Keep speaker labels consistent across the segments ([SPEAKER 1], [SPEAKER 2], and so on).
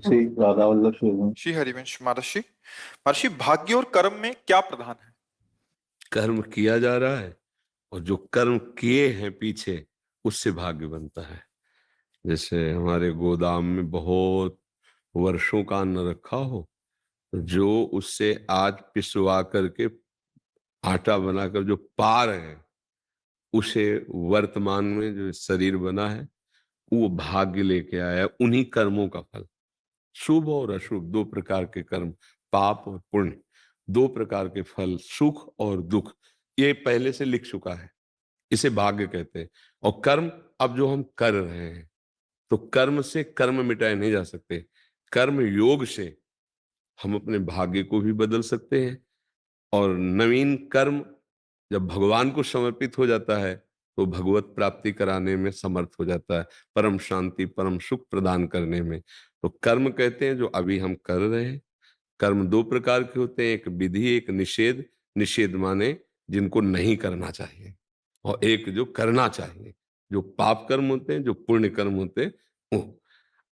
[SPEAKER 1] श्री राधा वल्लभ शिवम।
[SPEAKER 2] श्री हरिवंश महर्षि। महर्षि, भाग्य और कर्म में क्या प्रधान है?
[SPEAKER 3] कर्म किया जा रहा है और जो कर्म किए हैं पीछे, उससे भाग्य बनता है। जैसे हमारे गोदाम में बहुत वर्षों का अन्न रखा हो, तो जो उससे आज पिसवा करके आटा बनाकर जो पा रहे हैं, उसे वर्तमान में जो शरीर बना है वो भाग्य लेके आया है। उन्हीं कर्मों का फल, शुभ और अशुभ दो प्रकार के कर्म, पाप और पुण्य, दो प्रकार के फल, सुख और दुख, ये पहले से लिख चुका है। इसे भाग्य कहते हैं। और कर्म अब जो हम कर रहे हैं, तो कर्म से कर्म मिटाए नहीं जा सकते। कर्म योग से हम अपने भाग्य को भी बदल सकते हैं। और नवीन कर्म जब भगवान को समर्पित हो जाता है तो भगवत प्राप्ति कराने में समर्थ हो जाता है, परम शांति परम सुख प्रदान करने में। तो कर्म कहते हैं जो अभी हम कर रहे हैं। कर्म दो प्रकार के होते हैं, एक विधि, एक निषेध। निषेध माने जिनको नहीं करना चाहिए, और एक जो करना चाहिए, जो पाप कर्म होते हैं, जो पुण्य कर्म होते हैं वो।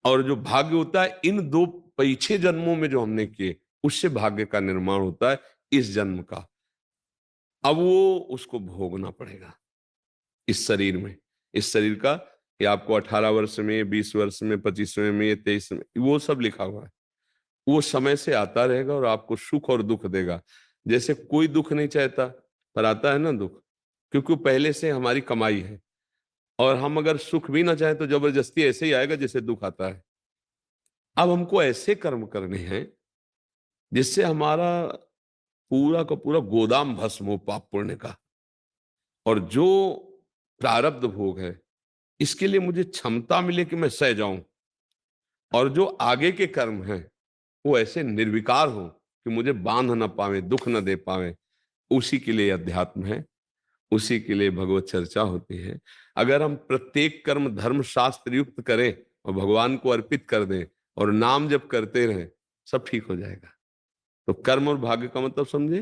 [SPEAKER 3] और जो भाग्य होता है, इन दो पीछे जन्मों में जो हमने किए, उससे भाग्य का निर्माण होता है इस जन्म का। अब वो उसको भोगना पड़ेगा इस शरीर में। इस शरीर का ये आपको 18 वर्ष में, 20 वर्ष में, 25वें में, 23 में, वो सब लिखा हुआ है। वो समय से आता रहेगा और आपको सुख और दुख देगा। जैसे कोई दुख नहीं चाहता, पर आता है ना दुख, क्योंकि वो पहले से हमारी कमाई है। और हम अगर सुख भी ना चाहे तो जबरदस्ती ऐसे ही आएगा जैसे दुख आता है। अब हमको ऐसे कर्म करने हैं जिससे हमारा पूरा का पूरा गोदाम भस्म हो पाप पुण्य का। और जो प्रारब्ध भोग है, इसके लिए मुझे क्षमता मिले कि मैं सह जाऊं। और जो आगे के कर्म हैं वो ऐसे निर्विकार हो कि मुझे बांध ना पावे, दुख न दे पावे। उसी के लिए अध्यात्म है, उसी के लिए भगवत चर्चा होती है। अगर हम प्रत्येक कर्म धर्म शास्त्र युक्त करें और भगवान को अर्पित कर दें और नाम जप करते रहें, सब ठीक हो जाएगा। तो कर्म और भाग्य का मतलब समझे?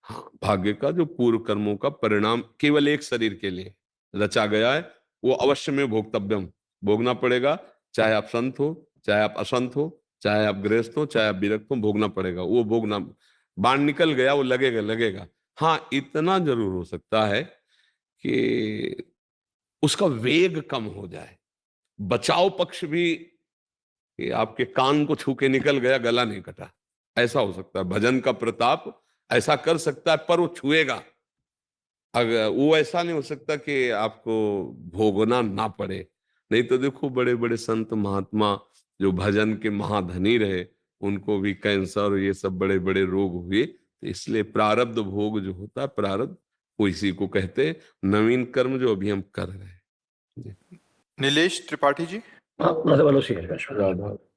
[SPEAKER 3] हाँ, भाग्य का जो पूर्व कर्मों का परिणाम केवल एक शरीर के लिए रचा गया है, वो अवश्य में भोक्तव्यम, भोगना पड़ेगा। चाहे आप संत हो, चाहे आप असंत हो, चाहे आप गृहस्थ हो, चाहे आप विरक्त हो, भोगना पड़ेगा। वो भोगना, बाण निकल गया, वो लगेगा लगेगा। हाँ, इतना जरूर हो सकता है कि उसका वेग कम हो जाए। बचाव पक्ष भी, कि आपके कान को छू के निकल गया, गला नहीं कटा, ऐसा हो सकता है। भजन का प्रताप ऐसा कर सकता है, पर वो छुएगा। अगर वो ऐसा नहीं हो सकता कि आपको भोगना ना पड़े। नहीं तो देखो, बड़े बड़े संत महात्मा जो भजन के महाधनी रहे, उनको भी कैंसर और ये सब बड़े बड़े रोग हुए। तो इसलिए प्रारब्ध भोग जो होता है, प्रारब्ध, वो इसी को कहते हैं नवीन कर्म जो अभी हम कर रहे हैं।
[SPEAKER 2] नीलेश त्रिपाठी जी।
[SPEAKER 1] राधा वल्लभ श्री हरिवंश।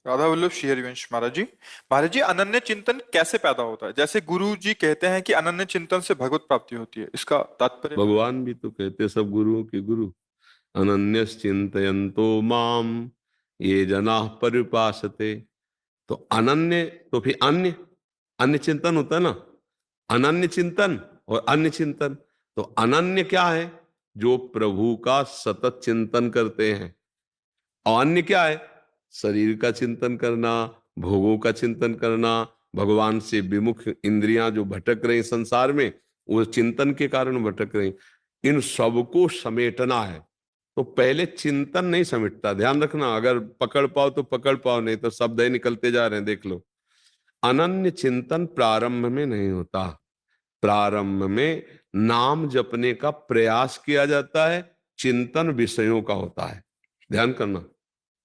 [SPEAKER 2] राधा वल्लभ श्री हरिवंश महाराज जी। महाराज जी, अनन्य चिंतन कैसे पैदा होता है? जैसे गुरु जी कहते हैं कि अनन्य चिंतन से भगवत प्राप्ति होती है, इसका तात्पर्य?
[SPEAKER 3] भगवान भी तो कहते, सब गुरुओं के गुरु, अनन्यश्चिन्तयन्तो माम ये जनाः पर्युपासते। तो अनन्य, तो फिर अन्य, अन्य चिंतन होता है ना, अनन्य चिंतन और अन्य चिंतन। तो अनन्य क्या है? जो प्रभु का सतत चिंतन करते हैं। और अन्य क्या है? शरीर का चिंतन करना, भोगों का चिंतन करना, भगवान से विमुख इंद्रियां जो भटक रही संसार में, वो चिंतन के कारण भटक रही। इन सबको समेटना है। तो पहले चिंतन नहीं समेटता, ध्यान रखना। अगर पकड़ पाओ तो पकड़ पाओ, नहीं तो शब्द ही निकलते जा रहे हैं, देख लो। अनन्य चिंतन प्रारंभ में नहीं होता। प्रारंभ में नाम जपने का प्रयास किया जाता है, चिंतन विषयों का होता है। ध्यान करना,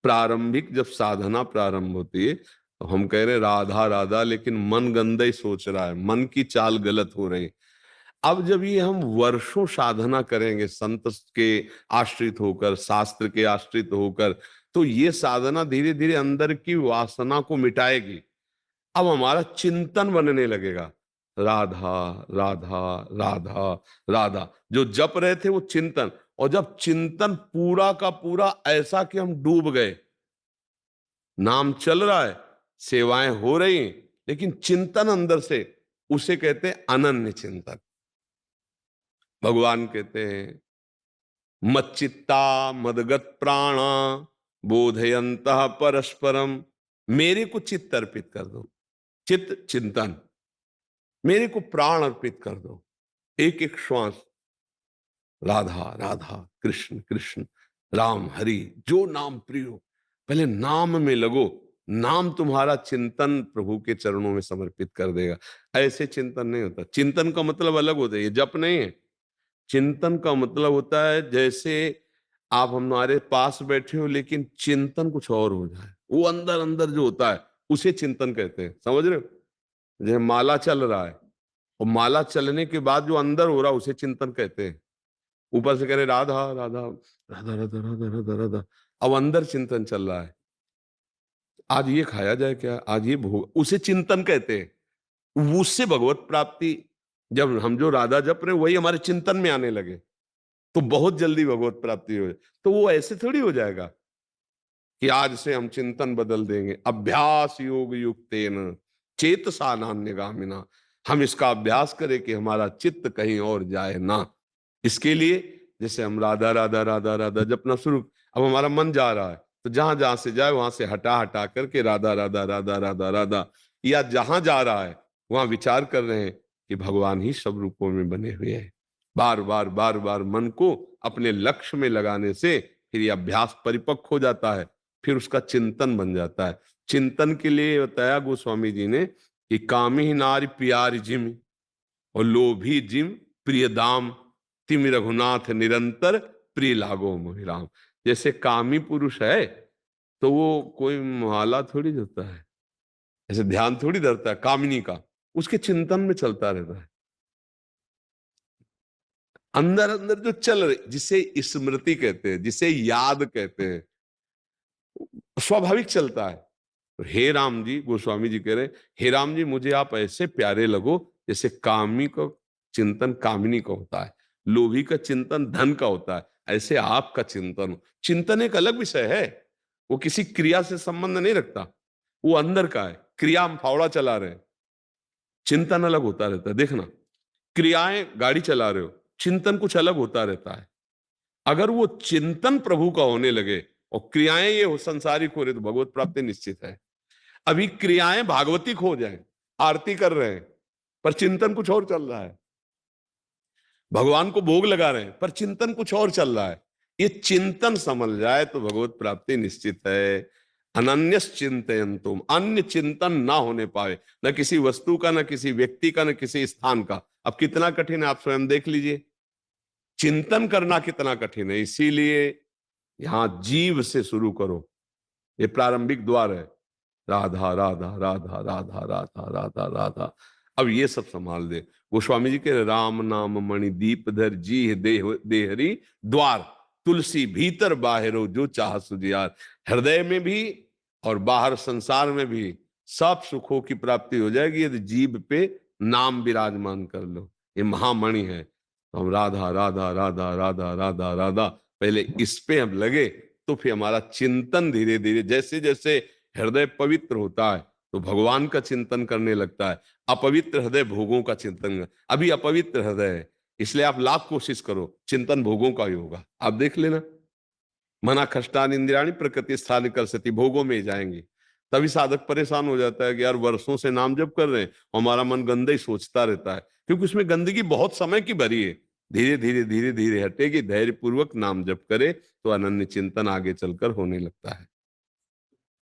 [SPEAKER 3] प्रारंभिक जब साधना प्रारंभ होती है तो हम कह रहे राधा राधा, लेकिन मन गंदा ही सोच रहा है, मन की चाल गलत हो रही। अब जब ये हम वर्षों साधना करेंगे संत के आश्रित होकर, शास्त्र के आश्रित होकर, तो ये साधना धीरे धीरे अंदर की वासना को मिटाएगी। अब हमारा चिंतन बनने लगेगा, राधा राधा राधा राधा। जो जप रहे थे वो चिंतन। और जब चिंतन पूरा का पूरा ऐसा कि हम डूब गए, नाम चल रहा है, सेवाएं हो रही, लेकिन चिंतन अंदर से, उसे कहते हैं अनन्य चिंतन। भगवान कहते हैं मच्चित्ता मदगत प्राणा बोधयंतः परस्परम मेरे को चित्त अर्पित कर दो, चित्त चिंतन, मेरे को प्राण अर्पित कर दो, एक एक श्वास राधा राधा, कृष्ण कृष्ण, राम हरि, जो नाम प्रिय हो, पहले नाम में लगो। नाम तुम्हारा चिंतन प्रभु के चरणों में समर्पित कर देगा। ऐसे चिंतन नहीं होता। चिंतन का मतलब अलग होता है, ये जप नहीं है। चिंतन का मतलब होता है जैसे आप हमारे पास बैठे हो लेकिन चिंतन कुछ और हो जाए, वो अंदर अंदर जो होता है उसे चिंतन कहते हैं। समझ रहे हो? जैसे माला चल रहा है और माला चलने के बाद जो अंदर हो रहा है उसे चिंतन कहते हैं। ऊपर से कह रहे राधा राधा राधा राधा राधा राधा राधा, अब अंदर चिंतन चल रहा है, आज ये खाया जाए क्या, आज ये भोग, उसे चिंतन कहते हैं। उससे भगवत प्राप्ति, जब हम जो राधा जप रहे वही हमारे चिंतन में आने लगे तो बहुत जल्दी भगवत प्राप्ति हो जाए। तो वो ऐसे थोड़ी हो जाएगा कि आज से हम चिंतन बदल देंगे। अभ्यास योग युक्तेन चेतसा नान्यगामिना, हम इसका अभ्यास करें कि हमारा चित्त कहीं और जाए ना। इसके लिए जैसे हम राधा राधा राधा राधा जपना शुरू, अब हमारा मन जा रहा है तो जहां जहां से जाए वहां से हटा हटा करके राधा राधा राधा राधा राधा, या जहां जा रहा है वहां विचार कर रहे हैं कि भगवान ही सब रूपों में बने हुए हैं। बार बार बार बार मन को अपने लक्ष्य में लगाने से फिर ये अभ्यास परिपक्व हो जाता है, फिर उसका चिंतन बन जाता है। चिंतन के लिए बताया गोस्वामी जी ने कि कामी नारी प्यारी जिम और लोभी जिम प्रिय दाम, तिम रघुनाथ निरंतर प्रिय लागो मोहिराम। जैसे कामी पुरुष है तो वो कोई माला थोड़ी धरता है, ऐसे ध्यान थोड़ी धरता है कामिनी का, उसके चिंतन में चलता रहता है। अंदर अंदर जो चल रहे, जिसे स्मृति कहते हैं, जिसे याद कहते हैं, स्वाभाविक चलता है। तो हे राम जी, गोस्वामी जी कह रहे, हे राम जी मुझे आप ऐसे प्यारे लगो जैसे कामी का चिंतन कामिनी का होता है, लोभी का चिंतन धन का होता है, ऐसे आपका चिंतन हो। चिंतन एक अलग विषय है, वो किसी क्रिया से संबंध नहीं रखता, वो अंदर का है। क्रिया हम फावड़ा चला रहे हैं, चिंतन अलग होता रहता है। देखना, क्रियाएं गाड़ी चला रहे हो, चिंतन कुछ अलग होता रहता है। अगर वो चिंतन प्रभु का होने लगे और क्रियाएं ये हो संसारिक हो रहे तो भगवत प्राप्ति निश्चित है। अभी क्रियाएं भागवतिक हो जाएं, आरती कर रहे हैं पर चिंतन कुछ और चल रहा है, भगवान को भोग लगा रहे हैं पर चिंतन कुछ और चल रहा है। ये चिंतन समझ जाए तो भगवत प्राप्ति निश्चित है। अनन्यस चिंतयन्तुम, अन्य चिंतन ना होने पाए, न किसी वस्तु का, न किसी व्यक्ति का, न किसी स्थान का। अब कितना कठिन है आप स्वयं देख लीजिए, चिंतन करना कितना कठिन है। इसीलिए यहां जीव से शुरू करो, ये प्रारंभिक द्वार है। राधा राधा राधा राधा राधा राधा राधा, अब ये सब संभाल दे। गोस्वामी जी के राम नाम मणि दीप धर जी देहरी द्वार, तुलसी भीतर बाहरो जो चाह सुजियार। हृदय में भी और बाहर संसार में भी सब सुखों की प्राप्ति हो जाएगी यदि जीभ पे नाम विराजमान कर लो। ये महामणि है। तो हम राधा राधा राधा राधा राधा राधा पहले इस पे हम लगे तो फिर हमारा चिंतन धीरे धीरे, जैसे जैसे हृदय पवित्र होता है तो भगवान का चिंतन करने लगता है। अपवित्र हृदय भोगों का चिंतन, अभी अपवित्र हृदय है, इसलिए आप लाख कोशिश करो, चिंतन भोगों का ही होगा। आप देख लेना, मना खष्टान इंद्रियाणी प्रकृति स्थान कर सती, भोगों में जाएंगे। तभी साधक परेशान हो जाता है कि यार वर्षों से नाम जप कर रहे हैं, हमारा मन गंदा ही सोचता रहता है, क्योंकि उसमें गंदगी बहुत समय की भरी है। धीरे धीरे धीरे धीरे हटेगी, धैर्य पूर्वक नाम जप करे तो अनन्य चिंतन आगे चलकर होने लगता है।